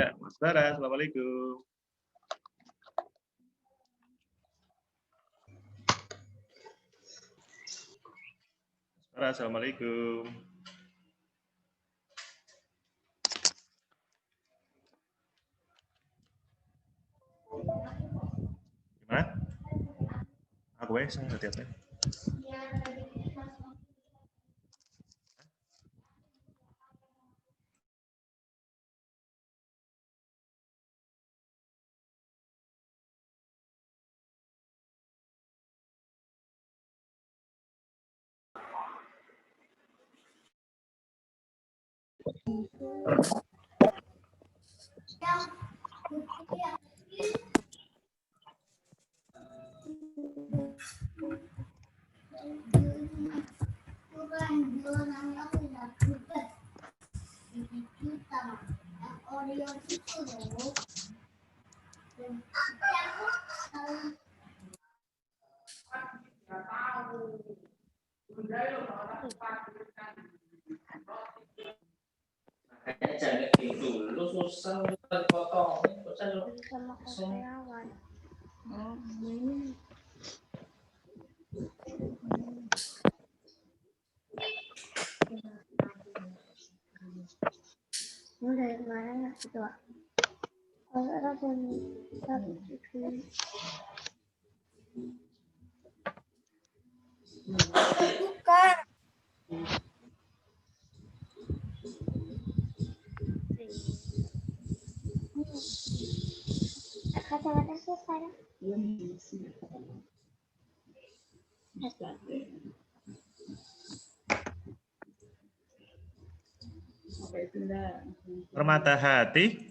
Ya, Mas Bara, assalamualaikum. Mas Bara, assalamualaikum. Gimana? Aku ya, saya hati-hati. Dulu susah potong sama karyawan. Ini dari kemarin itu kalau ada pun satu bukan. Kata-kata selesai. Permata hati.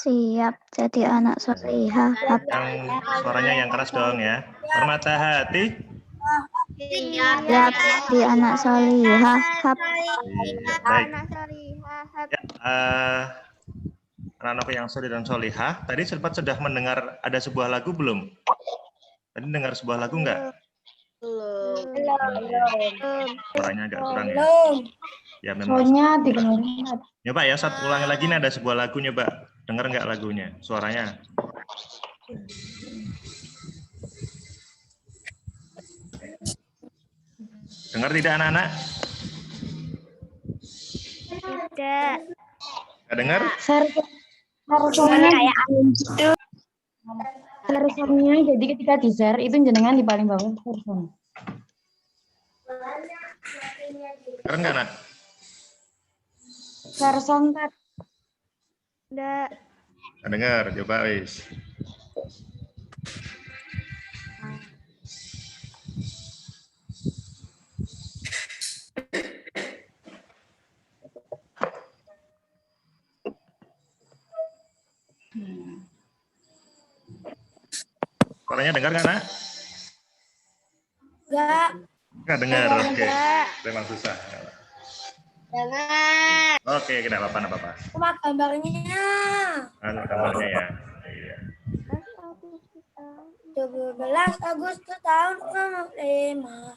Siap jadi anak solihah. Yang suaranya yang keras dong ya. Permata hati. Siap jadi anak solihah. Baik. Ya, anak-anak yang solih dan solihah, tadi sempat sudah mendengar ada sebuah lagu belum? Tadi dengar sebuah lagu enggak? Belum. Suaranya agak kurang ya. Ya memang. Soalnya dikenalin. Nyoba ya, ulangi lagi nih ada sebuah lagu nyoba. Dengar enggak lagunya? Suaranya. Dengar tidak anak-anak? Tidak. Enggak dengar? Share-nya jadi ketika di share itu jenengan di paling bawah share. Dengar enggak, Nak? Share sontak. Tidak. Enggak dengar, coba wis. Suaranya dengar nggak, Nak? Enggak. Nggak dengar, oke. Memang susah. Jangan. Oke, tidak apa-apa. Cuma gambarnya. Gambarnya ya. Iya. 17 Agustus tahun 65.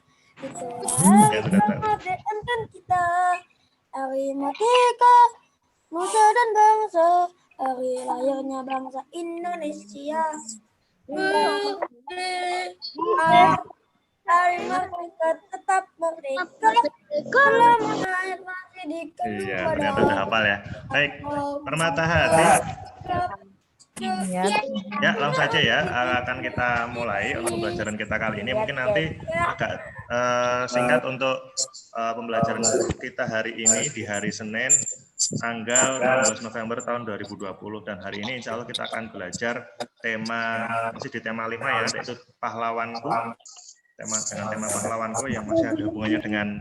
Ya, sudah tahu. Itulah kita. Hari merdeka, nusa dan bangsa. Hari lahirnya bangsa Indonesia. Hari merdeka tetap merdeka. Kalau air masih di Iya, ternyata udah hafal ya. Baik, Permata hati. Ya, langsung saja ya. Akan kita mulai untuk pembelajaran kita kali ini. Mungkin nanti agak singkat untuk pembelajaran kita hari ini di hari Senin tanggal 16 November tahun 2020, dan hari ini insya Allah kita akan belajar tema, masih di tema 5 ya, yaitu pahlawanku, dengan tema pahlawanku yang masih ada hubungannya dengan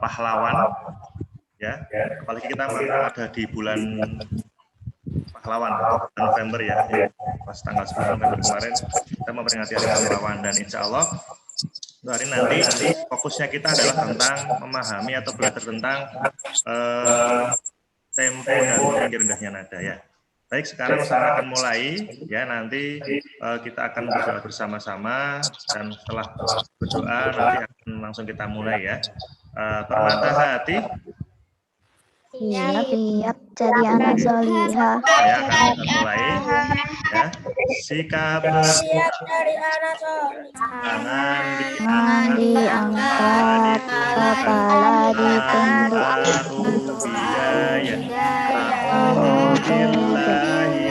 pahlawan ya, apalagi kita ada di bulan pahlawan atau November ya, pas tanggal 10 November kemarin kita memperingati hari pahlawan, dan insya Allah hari nanti fokusnya kita adalah tentang memahami atau belajar tentang tempo dan tinggi rendahnya nada ya. Baik, sekarang saya akan mulai ya, nanti kita akan berdoa bersama-sama, dan setelah berdoa nanti akan langsung kita mulai ya. Permata hati. Siap jadi anak solihah. Ya, akan kita mulai. Ya, sikap Siap dari anak solihah. tangan Tangan diangkat, kepala ditunduk. A'udzubillahi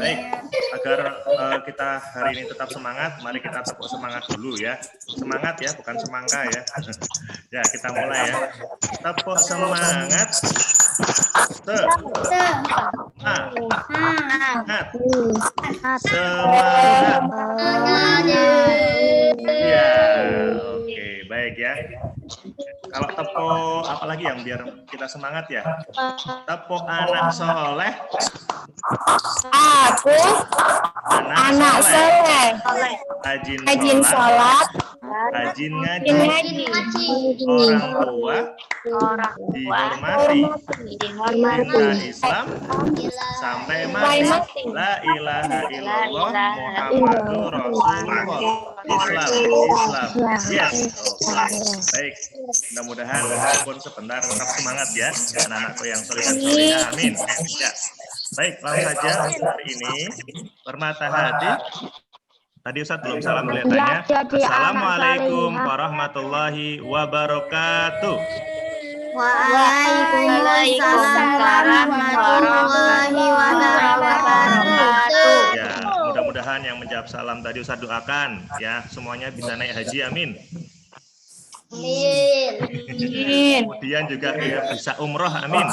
Baik, agar kita hari ini tetap semangat, mari kita tepuk semangat dulu ya. Semangat ya, bukan semangka ya. Ya, kita mulai ya. Tepuk semangat. Semangat. Ya, oke, baik ya. Kalau tepuk apa lagi yang biar kita semangat ya? Tepuk anak soleh. Aku Anak soleh. Rajin sholat. Rajin ngaji. Orang tua dihormati. Cinta Islam sampai mati. La ilaha illallah Muhammadur Rasulullah. Islam. Yes. Baik. Mudah-mudahan walaupun sebentar tetap semangat ya, anak-anakku yang soleh dan solehah. Amin. Ya. Baik, langsung saja hari ini Permata Hati. Tadi Ustadz belum salam kelihatannya. Assalamualaikum warahmatullahi wabarakatuh. Waalaikumsalam warahmatullahi wabarakatuh. Ya, mudah-mudahan yang menjawab salam tadi Ustadz doakan ya, semuanya bisa naik haji, amin. Kemudian juga ya, bisa umroh, amin.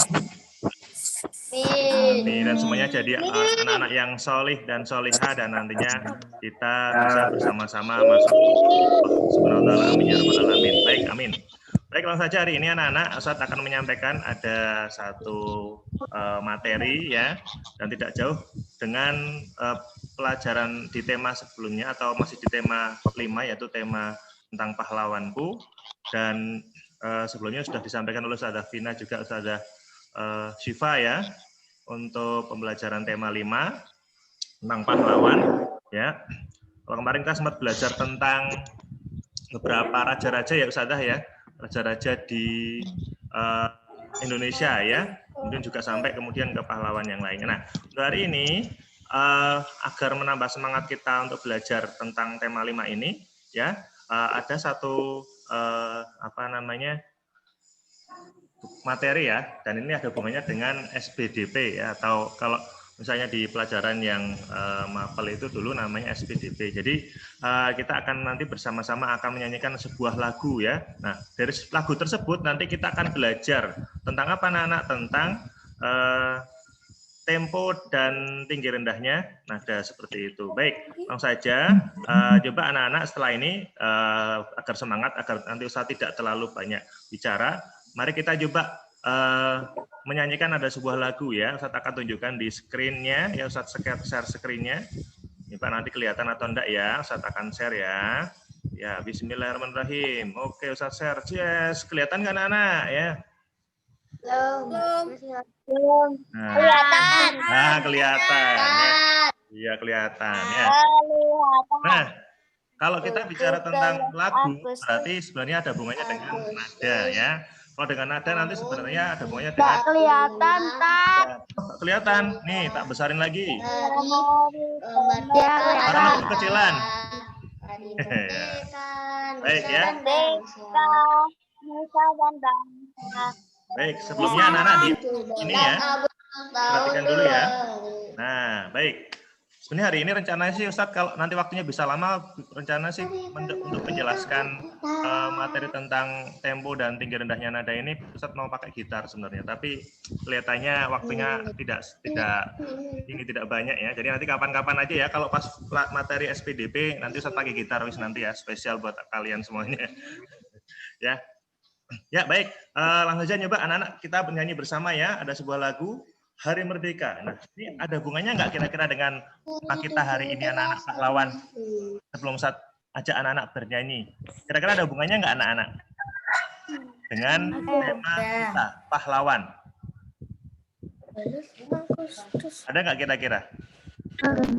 Amin. Dan semuanya jadi anak-anak yang solih dan solihah, dan nantinya kita bisa bersama-sama masuk subhanahu wa ta'ala, amin ya rabbal alamin. Baik, amin. Baik, langsung saja hari ini anak-anak Ustadz akan menyampaikan ada satu materi ya, dan tidak jauh dengan pelajaran di tema sebelumnya atau masih di tema 5, yaitu tema tentang pahlawanku. Dan sebelumnya sudah disampaikan oleh Ustadzah Vina juga Ustadzah Syifa ya, untuk pembelajaran tema 5 tentang pahlawan ya. Kalau kemarin kita sempat belajar tentang beberapa raja-raja ya Ustadzah ya, raja-raja di Indonesia ya, kemudian juga sampai kemudian ke pahlawan yang lainnya. Nah, untuk hari ini agar menambah semangat kita untuk belajar tentang tema 5 ini ya, ada satu materi ya, dan ini ada hubungannya dengan SPDP ya, atau kalau misalnya di pelajaran yang mapel itu dulu namanya SPDP. Jadi kita akan nanti bersama-sama akan menyanyikan sebuah lagu ya. Nah, dari lagu tersebut nanti kita akan belajar tentang apa anak-anak, tentang tempo dan tinggi rendahnya, nada seperti itu. Baik, langsung saja coba anak-anak setelah ini agar semangat, agar nanti Ustadz tidak terlalu banyak bicara. Mari kita coba menyanyikan ada sebuah lagu ya. Ustadz akan tunjukkan di screen-nya ya, Ustadz share screen-nya. Ini Pak nanti kelihatan atau enggak ya, Ustadz akan share ya. Ya, bismillahirrahmanirrahim. Oke, Ustadz share. Yes, kelihatan kan anak-anak ya? Belum. Kelihatan. Nah, kelihatan ya. Iya, kelihatan ya. Nah, kalau kita bicara tentang lagu, berarti sebenarnya ada hubungannya dengan nada ya. Kalau dengan nada nanti sebenarnya ada hubungannya Nggak dengan kelihatan, tak. kelihatan. Nih, tak besarin lagi. Ya, Karena kelihatan. kekecilan. Baik ya. Nusa dan bangsa. Baik, sebelumnya anak-anak di ini ya. Perhatikan dulu ya. Nah, baik. Sebenarnya hari ini rencananya sih Ustadz kalau nanti waktunya bisa lama, rencana sih untuk menjelaskan materi tentang tempo dan tinggi rendahnya nada ini Ustadz mau pakai gitar sebenarnya, tapi kelihatannya waktunya tidak banyak ya. Jadi nanti kapan-kapan aja ya, kalau pas materi SPDP nanti Ustadz pakai gitar wis nanti ya, spesial buat kalian semuanya. Ya. Ya, baik. Langsung aja nyoba anak-anak kita bernyanyi bersama ya. Ada sebuah lagu Hari Merdeka. Nah, ini ada hubungannya nggak kira-kira dengan tema kita hari ini anak-anak pahlawan? Sebelum saat ajak anak-anak bernyanyi. Kira-kira ada hubungannya nggak anak-anak? Dengan tema kita, pahlawan. Ada nggak kira-kira?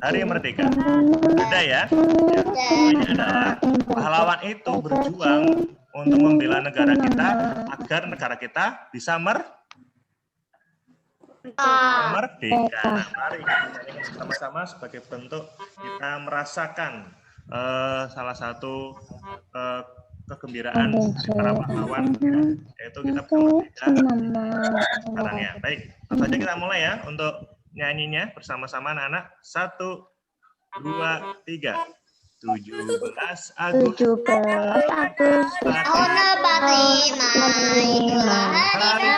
Hari Merdeka. Ada ya? Ini adalah pahlawan itu berjuang untuk membela negara kita agar negara kita bisa merdeka. Nah, mari kita sama-sama sebagai bentuk kita merasakan salah satu kegembiraan para pahlawan, yaitu kita merdeka sekarang ya. Baik, langsung saja kita mulai ya untuk nyanyinya bersama-sama anak-anak. 1, 2, 3. 17 Agustus. 17 Agustus. Hari kemerdekaan kita. Hari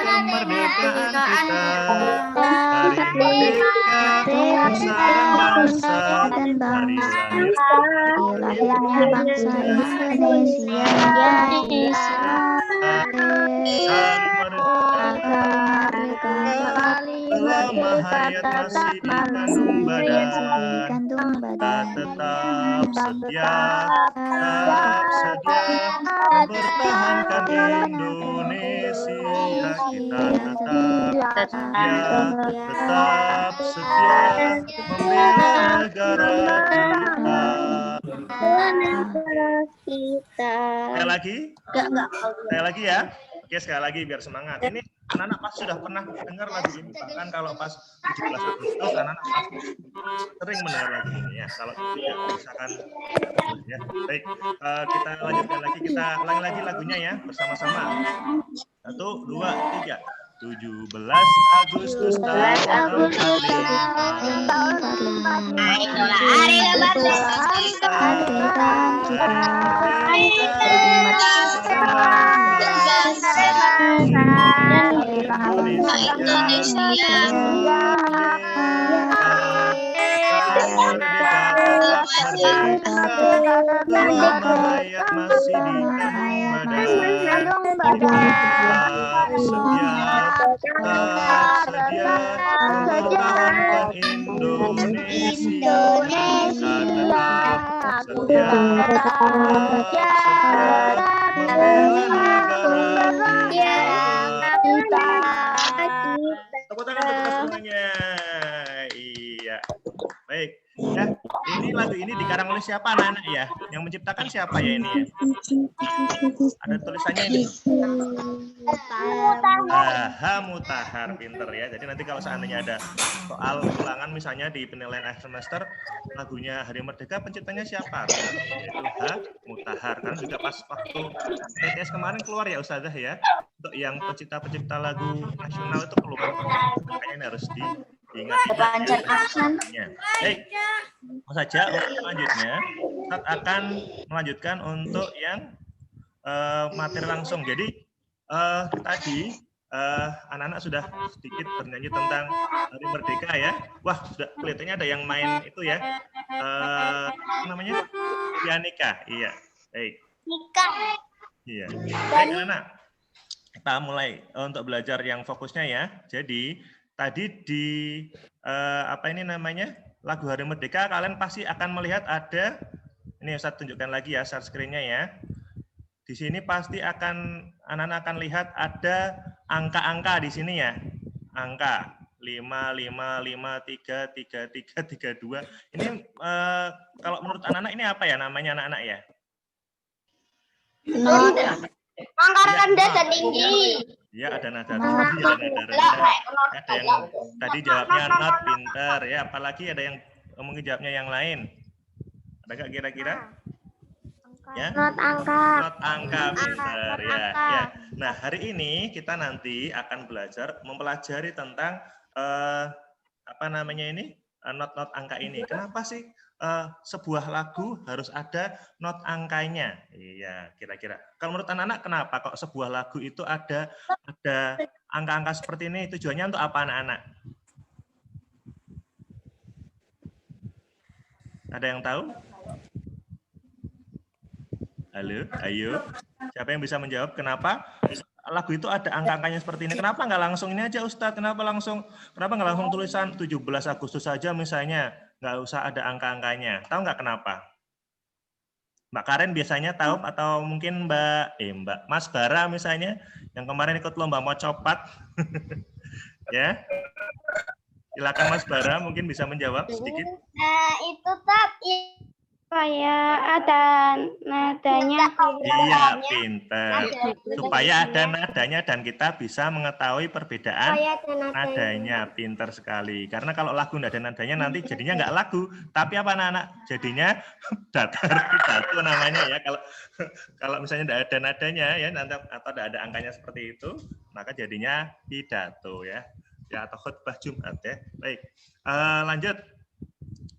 merdeka bangsa dan bangsa. Hari lahirnya bangsa Indonesia. Selama hayat masih dikandung badan, kita tetap setia mempertahankan Indonesia. Kita tetap setia membela negara kita. Sekali lagi ya. Oke, sekali lagi biar semangat. Ini anak-anak pasti sudah pernah dengar lagu ini. Bahkan kalau pas 17 Agustus, anak-anak pasti sering mendengar lagu ini ya. Kalau tidak misalkan ya. Baik, kita lanjutkan lagi. Kita ulangi lagi lagunya ya bersama-sama. 1, 2, 3. 17 Agustus tahun 45. Hari kemerdekaan Rakyat masih dikandung badan, sedia mempertahankan Indonesia. Sedia membela negara kita. Tepuk tangan untuk semuanya. Iya. Baik. Ya, ini lagu ini dikarang oleh siapa anak-anak ya? Yang menciptakan siapa ya ini ya? Ada tulisannya ini. Mutahar, pinter ya. Jadi nanti kalau seandainya ada soal ulangan misalnya di penilaian akhir semester, lagunya Hari Merdeka penciptanya siapa? Yaitu Mutahar. Kan juga pas waktu TTS kemarin keluar ya Ustazah ya. Untuk yang pencipta lagu nasional itu keluar. Makanya harus diingat-ingat. Baik, saja untuk selanjutnya Ustaz akan melanjutkan untuk yang materi langsung. Jadi tadi anak-anak sudah sedikit bernyanyi tentang Hari Merdeka ya. Wah, sudah kelihatannya ada yang main itu ya. Apa namanya? Pianika. Iya. Baik. Iya. Baik anak-anak. Kita mulai untuk belajar yang fokusnya ya. Jadi tadi di apa ini namanya? Lagu Hari Merdeka kalian pasti akan melihat ada, ini Ustaz tunjukkan lagi ya share screen-nya ya. Di sini pasti anak-anak akan lihat ada angka-angka di sini ya. Angka 5, 5, 5, 3, 3, 3, 3, 2. Ini kalau menurut anak-anak ini apa ya namanya anak-anak ya? Angka Iya, rendah not. dan tinggi. Ya, ada nada Not. tinggi, ada nada rendah. Ada yang tadi jawabnya not, pinter. Ya, apalagi ada yang mungkin jawabnya yang lain. Ada nggak kira-kira? Ya, Not angka. not angka, pinter. Not Ya, angka. ya. Nah, hari ini kita nanti akan mempelajari tentang apa namanya ini not angka ini. Kenapa sih sebuah lagu harus ada not angkanya? Iya, kira-kira. Kalau menurut anak-anak, kenapa kok sebuah lagu itu ada angka-angka seperti ini? Tujuannya untuk apa, anak-anak? Ada yang tahu? Halo, ayo. Siapa yang bisa menjawab kenapa lagu itu ada angka-angkanya seperti ini? Kenapa nggak langsung ini aja, Ustadz? Kenapa nggak langsung tulisan 17 Agustus saja misalnya? Nggak usah ada angka-angkanya. Tahu nggak kenapa? Mbak Karen biasanya tahu, atau mungkin Mbak Mas Bara misalnya, yang kemarin ikut lomba mau copat. Ya. Silakan Mas Bara, mungkin bisa menjawab sedikit. Itu supaya ada nadanya. Iya, pinter. Supaya ada nadanya dan kita bisa mengetahui perbedaan nadanya. Pinter sekali. Karena kalau lagu nggak ada nadanya nanti jadinya nggak lagu, tapi apa anak-anak? Jadinya datar pidato namanya ya. Kalau misalnya nggak ada nadanya ya, nanti atau nggak ada angkanya seperti itu, maka jadinya pidato ya. Ya, atau khutbah Jumat ya. Baik. Lanjut.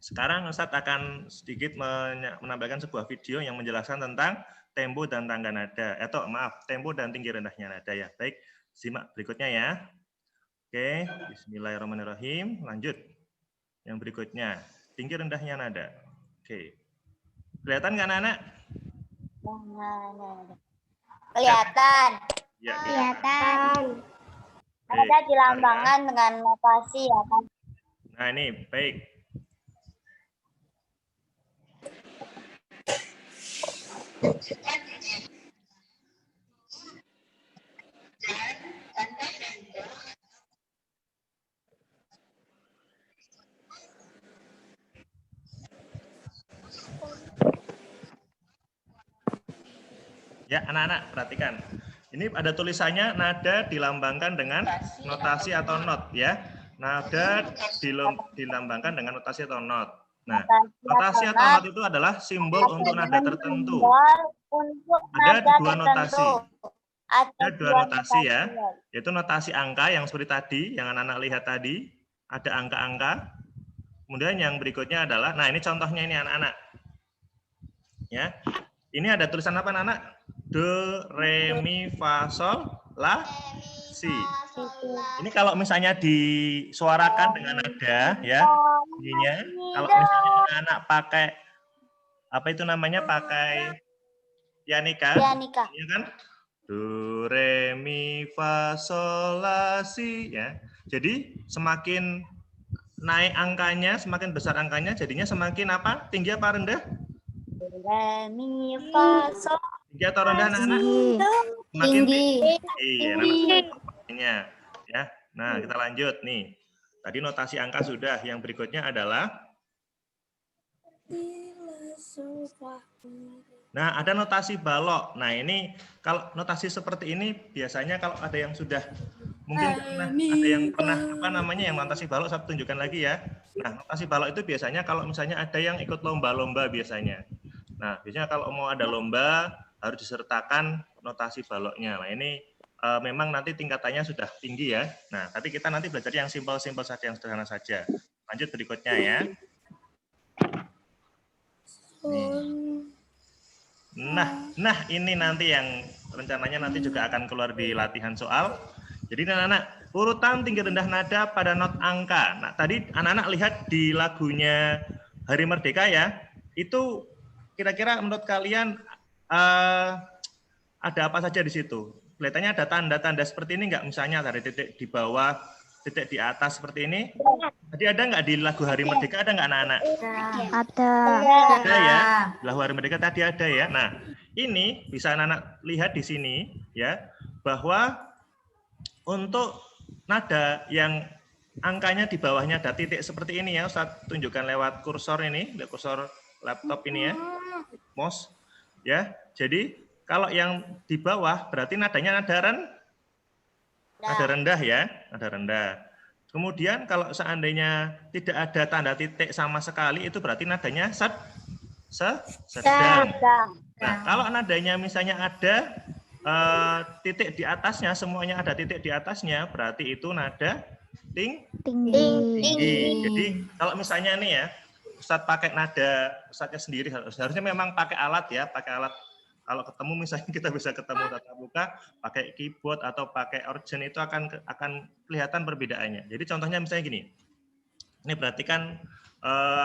Sekarang Ustadz akan sedikit menambahkan sebuah video yang menjelaskan tentang tempo dan tangga nada. Tempo dan tinggi rendahnya nada ya. Baik, simak berikutnya ya. Oke, bismillahirrahmanirrahim. Lanjut. Yang berikutnya, tinggi rendahnya nada. Oke. Kelihatan nggak anak-anak? Kelihatan. Ya, Kelihatan. Ada dilambangkan dengan notasi ya kan. Nah, ini baik. Ya, anak-anak perhatikan. Ini ada tulisannya nada dilambangkan dengan notasi atau not ya. Nada dilambangkan dengan notasi atau not. Nah, notasi atau not itu adalah simbol untuk nada tertentu. Ada dua notasi. Ada dua notasi ya, yaitu notasi angka yang seperti tadi, yang anak-anak lihat tadi, ada angka-angka. Kemudian yang berikutnya adalah, nah ini contohnya ini anak-anak. Ya, ini ada tulisan apa anak-anak? Do, re, mi, fa, sol, la, si. Ini kalau misalnya disuarakan dengan nada, ya, bunyinya. Kalau misalnya anak-anak pakai apa itu namanya? Pakai pianika, ya kan? Do, re, mi, fa, sol, la, si. Ya, jadi semakin naik angkanya, semakin besar angkanya, jadinya semakin apa? Tinggi apa rendah? Re, mi, fa, sol. Tinggi atau rendah anak-anak? Semakin tinggi. Iya, ya. Nah, kita lanjut nih. Tadi notasi angka sudah. Yang berikutnya adalah nah, ada notasi balok. Nah, ini kalau notasi seperti ini biasanya kalau ada yang sudah mungkin ada yang pernah apa namanya yang notasi balok, saya tunjukkan lagi ya. Nah, notasi balok itu biasanya kalau misalnya ada yang ikut lomba-lomba biasanya. Nah, biasanya kalau mau ada lomba harus disertakan notasi baloknya. Nah, ini memang nanti tingkatannya sudah tinggi ya. Nah, tapi kita nanti belajar yang simpel-simpel saja, yang sederhana saja. Lanjut berikutnya ya. Nah ini nanti yang rencananya nanti juga akan keluar di latihan soal. Jadi anak-anak, urutan tinggi rendah nada pada not angka. Nah, tadi anak-anak lihat di lagunya Hari Merdeka ya, itu kira-kira menurut kalian ada apa saja di situ? Kelihatannya ada tanda-tanda seperti ini nggak? Misalnya dari titik di bawah, titik di atas seperti ini. Tadi ada nggak di lagu Hari Merdeka? Ada nggak anak-anak? Ada. Ada ya. Lagu Hari Merdeka tadi ada ya. Nah, ini bisa anak-anak lihat di sini ya, bahwa untuk nada yang angkanya di bawahnya ada titik seperti ini ya, Ustaz tunjukkan lewat kursor ini, kursor laptop ini ya, mouse ya. Jadi Kalau yang di bawah berarti nadanya nada rendah ya, nada rendah. Kemudian kalau seandainya tidak ada tanda titik sama sekali, itu berarti nadanya sedang. Nah, kalau nadanya misalnya ada titik di atasnya, semuanya ada titik di atasnya, berarti itu nada tinggi. Jadi kalau misalnya nih ya, Ustadz pakai nada Ustadznya sendiri, harusnya memang pakai alat ya, pakai alat. Kalau ketemu misalnya kita bisa ketemu tatap muka, pakai keyboard atau pakai organ itu akan kelihatan perbedaannya. Jadi contohnya misalnya gini, ini berarti kan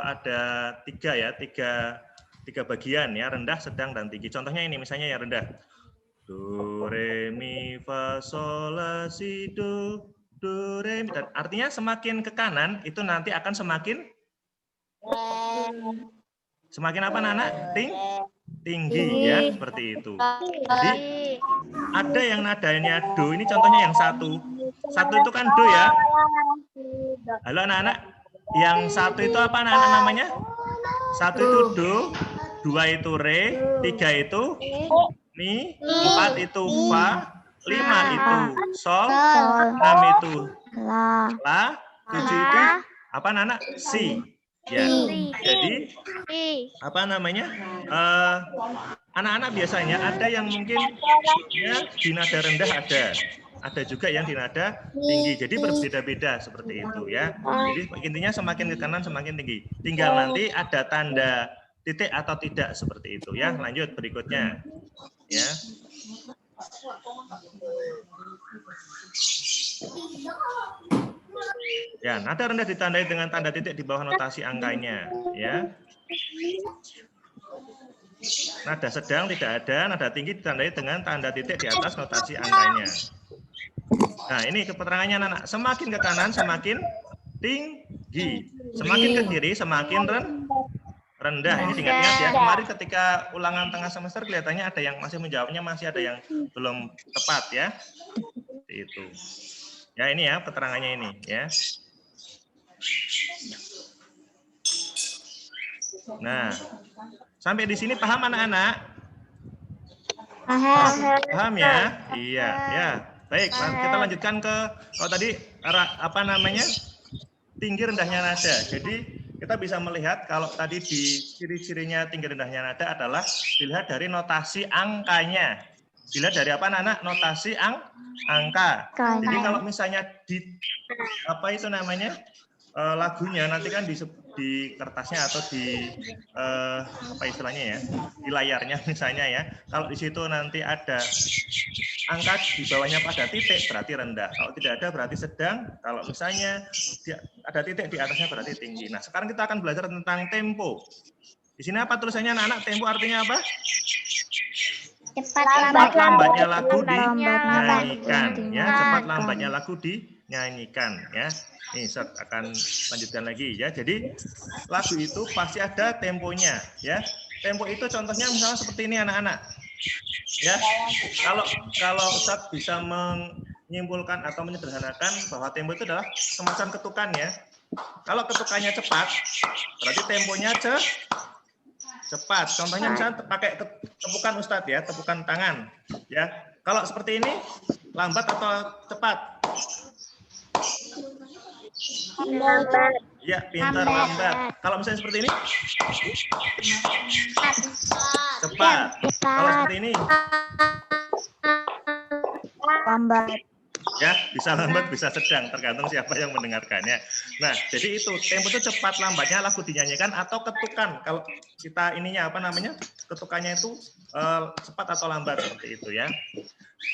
ada tiga bagian ya, rendah, sedang, dan tinggi. Contohnya ini misalnya yang rendah. Do, re, mi, fa, sol, la, si, do, re, mi. Dan artinya semakin ke kanan itu nanti akan semakin apa Nana? Tinggi ya, seperti itu. Jadi ada yang nadanya do, ini contohnya yang satu. Satu itu kan do ya. Halo anak-anak, yang satu itu apa anak-anak namanya? Satu itu do, dua itu re, tiga itu mi, empat itu fa, lima itu sol, enam itu la, tujuh itu apa anak-anak? Si. Ya, jadi apa namanya? Anak-anak biasanya ada yang mungkin ya, di nada rendah ada juga yang di nada tinggi. Jadi berbeda-beda seperti itu ya. Jadi intinya semakin ke kanan semakin tinggi. Tinggal nanti ada tanda titik atau tidak seperti itu ya. Lanjut berikutnya. Ya. Ya, nada rendah ditandai dengan tanda titik di bawah notasi angkanya, ya. Nada sedang tidak ada, nada tinggi ditandai dengan tanda titik di atas notasi angkanya. Nah, ini keterangannya anak. Semakin ke kanan semakin tinggi, semakin ke kiri semakin rendah. Ini diingat-ingat ya. Kemarin ketika ulangan tengah semester kelihatannya ada yang masih menjawabnya, masih ada yang belum tepat ya. Itu. Ya ini ya keterangannya ini ya. Nah, sampai di sini paham anak-anak? Paham ya? Iya, ya. Baik, kita lanjutkan ke kalau tadi apa namanya? Tinggi rendahnya nada. Jadi kita bisa melihat kalau tadi di ciri-cirinya tinggi rendahnya nada adalah dilihat dari notasi angkanya. Dilihat dari apa anak-anak? Notasi angka. Jadi kalau misalnya di apa itu namanya lagunya nanti kan di kertasnya atau di apa istilahnya ya, di layarnya misalnya ya. Kalau di situ nanti ada angka di bawahnya pada titik berarti rendah. Kalau tidak ada berarti sedang. Kalau misalnya ada titik di atasnya berarti tinggi. Nah sekarang kita akan belajar tentang tempo. Di sini apa tulisannya anak-anak? Tempo artinya apa? Cepat lambatnya lagu dinyanyikan ya, cepat lambatnya lagu dinyanyikan ya. Ini saya akan lanjutkan lagi ya. Jadi lagu itu pasti ada temponya ya. Tempo itu contohnya misalnya seperti ini anak-anak. Ya. Kalau Ustadz bisa menyimpulkan atau menyederhanakan bahwa tempo itu adalah semacam ketukan ya. Kalau ketukannya cepat, berarti temponya cepat. Contohnya misalnya pakai tepukan Ustadz ya, tepukan tangan. Ya, kalau seperti ini lambat atau cepat? lambat. Ya, pintar lambat. Kalau misalnya seperti ini? Cepat. Kalau seperti ini? Lambat. Ya, bisa lambat, bisa sedang, tergantung siapa yang mendengarkannya. Nah, jadi itu tempo itu cepat lambatnya lagu dinyanyikan atau ketukan. Kalau kita ininya apa namanya? Ketukannya itu cepat atau lambat seperti itu ya.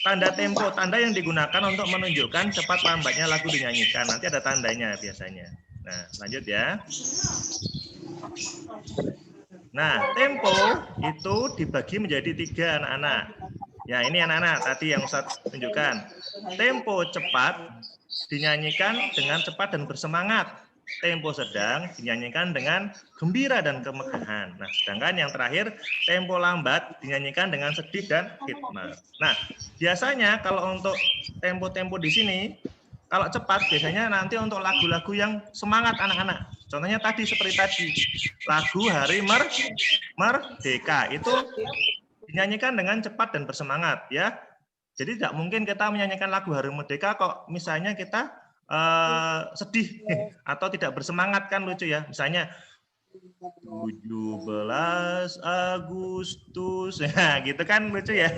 Tanda tempo, tanda yang digunakan untuk menunjukkan cepat lambatnya lagu dinyanyikan. Nanti ada tandanya biasanya. Nah, lanjut ya. Nah, tempo itu dibagi menjadi 3 anak-anak. Ya, ini anak-anak tadi yang Ustadz tunjukkan. Tempo cepat dinyanyikan dengan cepat dan bersemangat. Tempo sedang dinyanyikan dengan gembira dan kemegahan. Nah, sedangkan yang terakhir, tempo lambat dinyanyikan dengan sedih dan hikmat. Nah, biasanya kalau untuk tempo-tempo di sini, kalau cepat biasanya nanti untuk lagu-lagu yang semangat anak-anak. Contohnya tadi seperti tadi, lagu Hari Merdeka itu dinyanyikan dengan cepat dan bersemangat ya. Jadi tidak mungkin kita menyanyikan lagu Hari Merdeka kok misalnya kita sedih atau tidak bersemangat, kan lucu ya. Misalnya 17 Agustus, ya gitu kan lucu ya.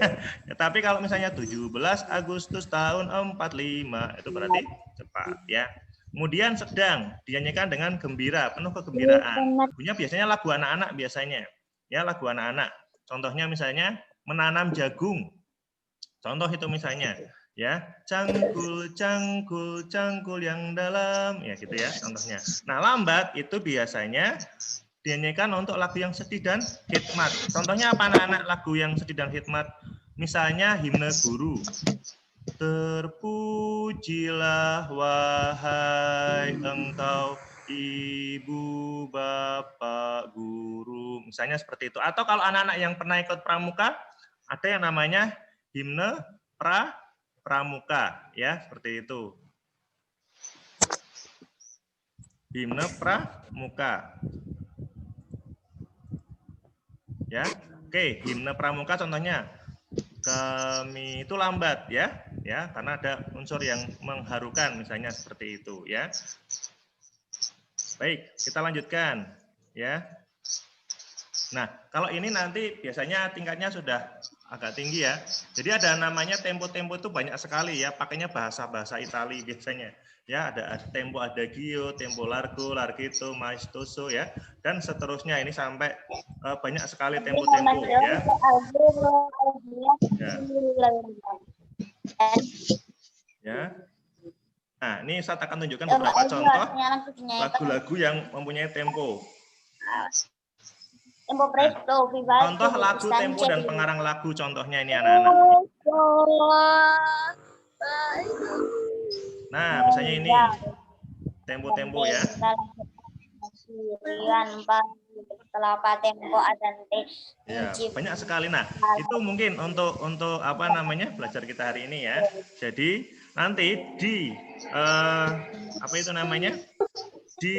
Tapi kalau misalnya 17 Agustus tahun 45 itu berarti cepat ya. Kemudian sedang dinyanyikan dengan gembira, penuh kegembiraan. Lagunya biasanya lagu anak-anak biasanya. Ya, lagu anak-anak. Contohnya misalnya menanam jagung. Contoh itu misalnya, ya, cangkul, cangkul, cangkul yang dalam, ya gitu ya contohnya. Nah, lambat itu biasanya dinyanyikan untuk lagu yang sedih dan khidmat. Contohnya apa anak-anak lagu yang sedih dan khidmat? Misalnya himne guru. Terpujilah wahai engkau ibu bapak guru. Misalnya seperti itu. Atau kalau anak-anak yang pernah ikut pramuka, ada yang namanya himne pramuka, ya seperti itu. Himne pramuka. Ya, oke, himne pramuka contohnya kami itu lambat ya, karena ada unsur yang mengharukan misalnya seperti itu ya. Baik, kita lanjutkan ya. Nah, kalau ini nanti biasanya tingkatnya sudah agak tinggi ya. Jadi ada namanya tempo-tempo itu banyak sekali ya, pakainya bahasa-bahasa Itali biasanya. Ya, ada tempo adagio, tempo largo, larghetto, maestoso ya, dan seterusnya ini sampai banyak sekali tempo-tempo ya. Ya. Nah, ini saya akan tunjukkan beberapa contoh lagu-lagu yang mempunyai tempo. Tempo presto, Nah, contoh lagu tempo dan pengarang lagu contohnya ini anak-anak. Nah, misalnya ini tempo-tempo ya. Ya, banyak sekali. Nah, itu mungkin untuk apa namanya belajar kita hari ini ya. Jadi nanti di apa itu namanya di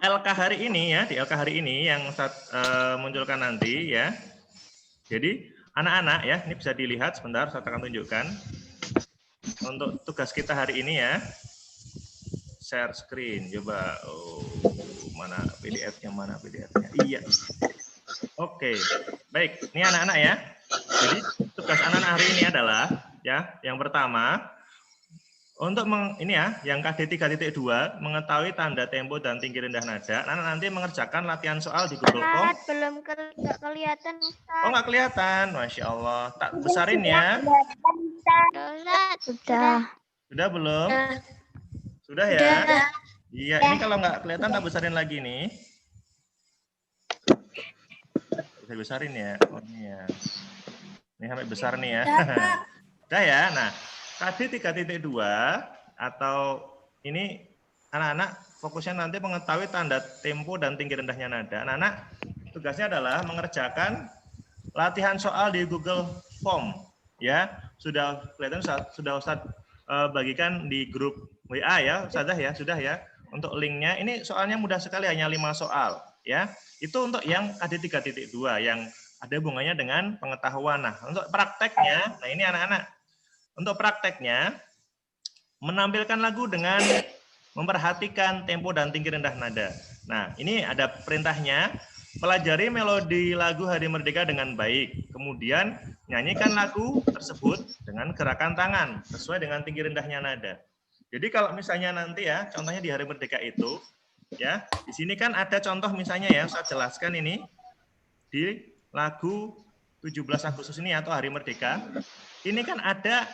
LK hari ini ya, di LK hari ini yang saya munculkan nanti ya. Jadi anak-anak ya, ini bisa dilihat sebentar, saya akan tunjukkan. Untuk tugas kita hari ini ya, share screen, coba. Oh, mana PDF-nya, mana PDF-nya? Iya. Oke, baik. Ini anak-anak ya. Jadi tugas anak-anak hari ini adalah ya, yang pertama untuk ini ya, yang KD 3.2 mengetahui tanda tempo dan tinggi rendah nada. Anak nanti mengerjakan latihan soal di Google Form. Belum kelihatan Ustaz. Oh, nggak kelihatan, Masya Allah. Tak besarin ya. Sudah. Sudah belum? Sudah ya? Iya, ini kalau nggak kelihatan tak besarin lagi nih. Bisa besarin ya. Oh, ini ya. Ini sampai besar nih ya. Sudah ya. Nah, KD 3.2 atau ini anak-anak fokusnya nanti mengetahui tanda tempo dan tinggi rendahnya nada. Anak-anak tugasnya adalah mengerjakan latihan soal di Google Form ya. Sudah kelihatan sudah Ustaz bagikan di grup WA ya, Ustazah ya, sudah ya. Untuk linknya ini soalnya mudah sekali, hanya 5 soal ya. Itu untuk yang KD 3.2 yang ada hubungannya dengan pengetahuan. Nah, untuk prakteknya, nah ini anak-anak. Untuk prakteknya, menampilkan lagu dengan memperhatikan tempo dan tinggi rendah nada. Nah, ini ada perintahnya, pelajari melodi lagu Hari Merdeka dengan baik. Kemudian, nyanyikan lagu tersebut dengan gerakan tangan, sesuai dengan tinggi rendahnya nada. Jadi kalau misalnya nanti ya, contohnya di Hari Merdeka itu, ya, di sini kan ada contoh misalnya ya, saya jelaskan ini, di lagu 17 Agustus ini atau Hari Merdeka, ini kan ada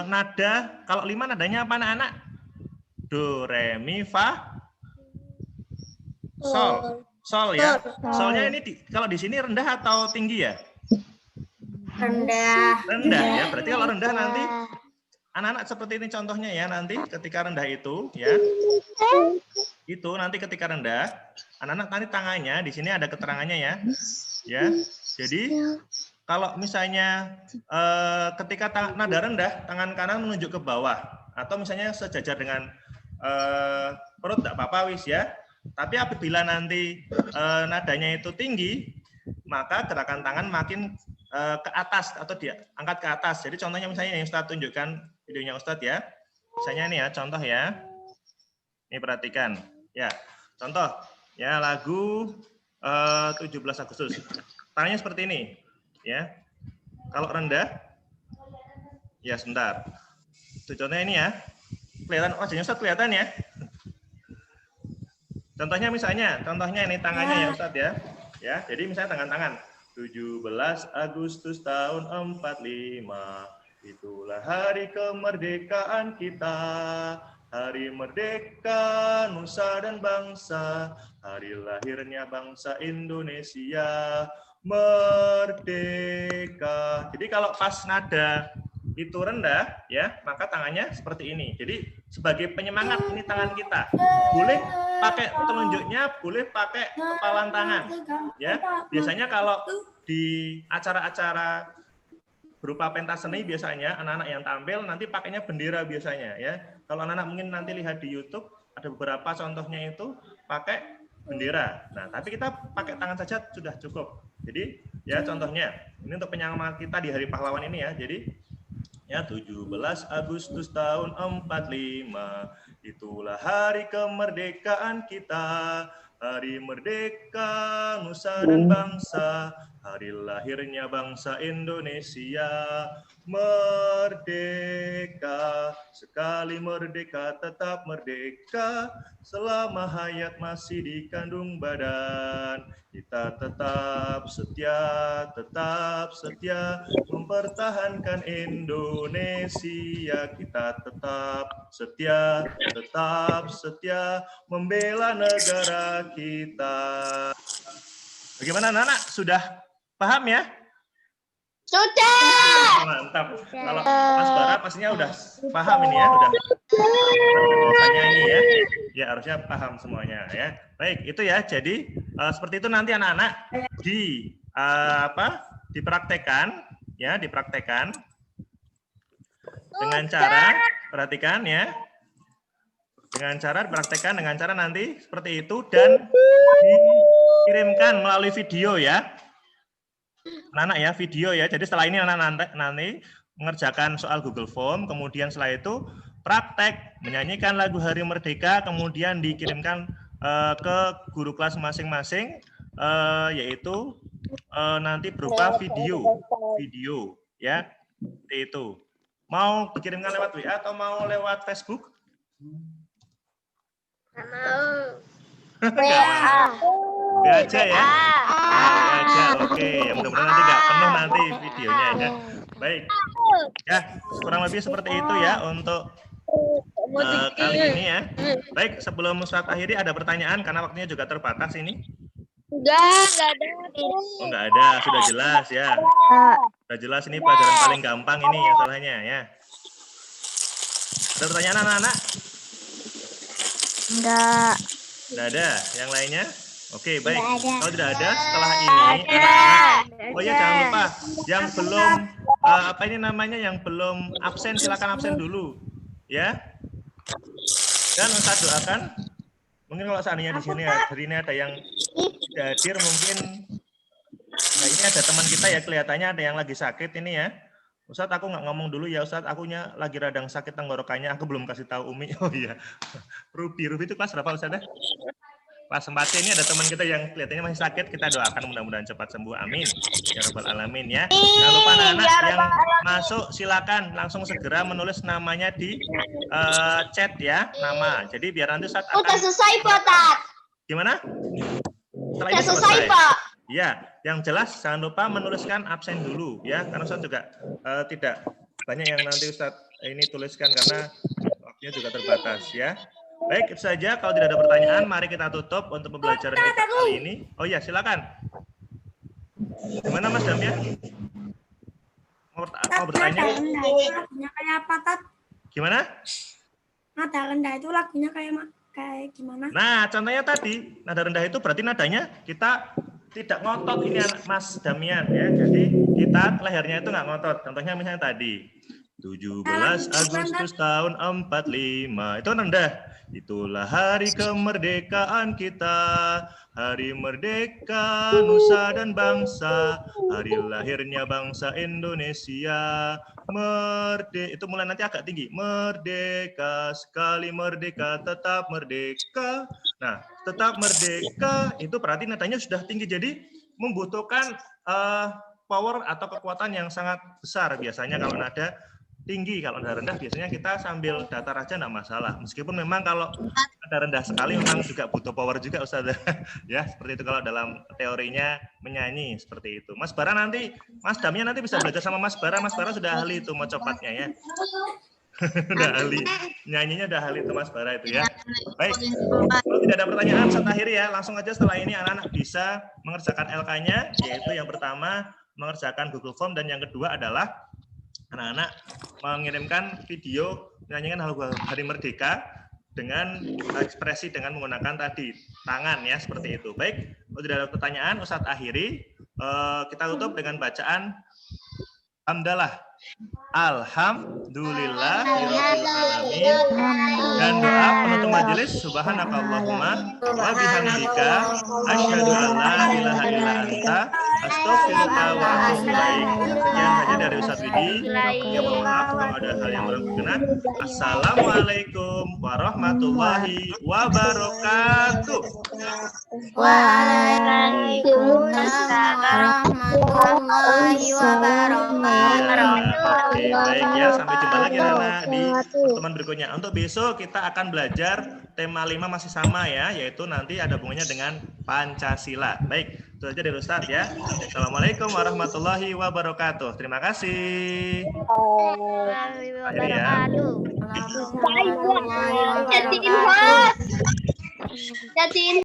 nada, kalau 5 nadanya apa anak-anak? Do, re, mi, fa, sol. Sol ya. Solnya ini kalau di sini rendah atau tinggi ya? Rendah. Rendah ya. Berarti kalau rendah nanti anak-anak seperti ini contohnya ya, nanti ketika rendah itu ya. Itu nanti ketika rendah, anak-anak nanti tangannya di sini ada keterangannya ya. Ya. Jadi kalau misalnya ketika nada rendah, tangan kanan menunjuk ke bawah, atau misalnya sejajar dengan perut, tidak apa-apa wis ya. Tapi apabila nanti nadanya itu tinggi, maka gerakan tangan makin ke atas atau dia angkat ke atas. Jadi contohnya misalnya yang Ustadz tunjukkan videonya Ustadz ya. Misalnya ini ya, contoh ya. Ini perhatikan. Ya, contoh ya lagu 17 Agustus. Tangannya seperti ini, ya. Kalau rendah, ya sebentar. Itu contohnya ini ya. Kelihatan wajahnya Ustadz kelihatan ya. Contohnya contohnya ini tangannya ya Ustadz ya. Ya, jadi misalnya tangan-tangan. 17 Agustus tahun 45, itulah hari kemerdekaan kita. Hari merdeka nusa dan bangsa, hari lahirnya bangsa Indonesia merdeka. Jadi kalau pas nada itu rendah ya, maka tangannya seperti ini. Jadi sebagai penyemangat ini tangan kita. Boleh pakai telunjuknya, boleh pakai kepalan tangan. Ya, biasanya kalau di acara-acara berupa pentas seni biasanya anak-anak yang tampil nanti pakainya bendera biasanya ya. Kalau anak-anak mungkin nanti lihat di YouTube ada beberapa contohnya itu pakai bendera. Nah, tapi kita pakai tangan saja sudah cukup. Jadi ya contohnya ini untuk penyemangat kita di Hari Pahlawan ini ya. Jadi ya 17 Agustus tahun 45, itulah hari kemerdekaan kita. Hari merdeka nusa dan bangsa, hari lahirnya bangsa Indonesia merdeka. Sekali merdeka tetap merdeka, selama hayat masih dikandung badan. Kita tetap setia mempertahankan Indonesia. Kita tetap setia membela negara kita. Bagaimana anak-anak? Sudah paham ya? Sudah. Mantap. Kalau Mas Bara pastinya udah paham ini ya, udah bahasanya ini ya. Ya harusnya paham semuanya ya. Baik, itu ya. Jadi seperti itu nanti anak-anak dipraktekkan ya, dipraktekkan dengan cara perhatikan ya. Dengan cara dipraktekkan dengan cara nanti seperti itu dan dikirimkan melalui video ya. Anak-anak ya, video ya. Jadi setelah ini anak-anak nanti mengerjakan soal Google Form, kemudian setelah itu praktek menyanyikan lagu Hari Merdeka, kemudian dikirimkan ke guru kelas masing-masing, yaitu nanti berupa video ya. Seperti itu. Mau dikirimkan lewat WA atau mau lewat Facebook? Ya aja ya. Aja, oke. Ya, mudah-mudahan nanti nggak penuh nanti videonya ya. Baik. Ya, kurang lebih seperti itu ya untuk kali ini ya. Baik, sebelum Ustadz akhiri ada pertanyaan karena waktunya juga terbatas ini. Enggak ada. Oh, nggak ada, sudah jelas ya. Sudah jelas ini pelajaran paling gampang ini ya salahnya ya. Ada pertanyaan anak-anak? Enggak. Tidak ada. Yang lainnya? Oke, baik. Kalau tidak ada, setelah ini anak-anak. Oh ya, jangan lupa yang belum apa ini namanya yang belum absen silakan absen dulu, ya. Dan Ustaz doakan. Mungkin kalau seandainya di sini hari ini ada yang tidak hadir, mungkin nah ini ada teman kita ya kelihatannya ada yang lagi sakit ini ya. Ustadz aku nggak ngomong dulu ya Ustadz, akunya lagi radang sakit tenggorokannya, aku belum kasih tahu Umi. Oh iya, Ruby itu kelas berapa Ustadz? Kelas 4 ini ada teman kita yang kelihatannya masih sakit, kita doakan mudah-mudahan cepat sembuh, amin. Ya Rabbal Alamin ya. Jangan lupa anak-anak yang masuk silakan langsung segera menulis namanya di chat ya, nama. Jadi biar nanti saat akan... Udah selesai Pak Tat. Gimana? Setelah ini selesai Pak. Ya, yang jelas jangan lupa menuliskan absen dulu ya, karena Ustadz juga tidak banyak yang nanti Ustadz ini tuliskan karena waktunya juga terbatas ya. Baik, itu saja. Kalau tidak ada pertanyaan, mari kita tutup untuk pembelajaran kita kali ini. Oh iya, silakan. Gimana Mas Damian? Mau bertanya? Lagunya kayak apa, Tat? Gimana? Nada rendah itu lagunya kayak gimana? Nah, contohnya tadi, nada rendah itu berarti nadanya kita tidak ngotot ini anak Mas Damian ya. Jadi kita lehernya itu nggak ngotot. Contohnya misalnya tadi 17 Agustus tahun 45. Itu rendah. Itulah hari kemerdekaan kita, hari merdeka nusa dan bangsa, hari lahirnya bangsa Indonesia. Itu mulai nanti agak tinggi. Merdeka sekali, merdeka tetap merdeka. Nah, tetap merdeka itu berarti nadanya sudah tinggi, jadi membutuhkan power atau kekuatan yang sangat besar biasanya kalau nada tinggi. Kalau nada rendah biasanya kita sambil datar aja enggak masalah. Meskipun memang kalau nada rendah sekali memang juga butuh power juga Ustaz. Ya, seperti itu kalau dalam teorinya menyanyi seperti itu. Mas Bara nanti, Mas Damnya nanti bisa belajar sama Mas Bara. Mas Bara sudah ahli itu mau copatnya ya. Udah ahli. Nyanyinya udah ahli itu Mas Bara itu ya. Baik. Kalau tidak ada pertanyaan Ustaz akhiri ya. Langsung aja setelah ini anak-anak bisa mengerjakan LK-nya, yaitu yang pertama mengerjakan Google Form dan yang kedua adalah anak-anak mengirimkan video menyanyikan Hari Merdeka dengan ekspresi dengan menggunakan tadi tangan ya, seperti itu. Baik, kalau tidak ada pertanyaan Ustadz akhiri, kita tutup dengan bacaan hamdalah. Alhamdulillahirabbil alamin, dan doa penutup majelis subhanakallahumma wa bihamdika asyhadu an la ilaha illa anta astaghfiruka wa atubu ilaik. Sekian saja dari Ustaz Widi. Ya, mohon maaf kalau ada hal yang kurang berkenan. Assalamualaikum warahmatullahi wabarakatuh. Waalaikumsalam warahmatullahi wabarakatuh. Oke, baik ya. Sampai jumpa lagi anak di pertemuan berikutnya. Untuk besok kita akan belajar tema 5 masih sama ya, yaitu nanti ada hubungannya dengan Pancasila. Baik, itu saja dari Ustadz ya. Assalamualaikum warahmatullahi wabarakatuh. Terima kasih. Akhir ya. Jatin.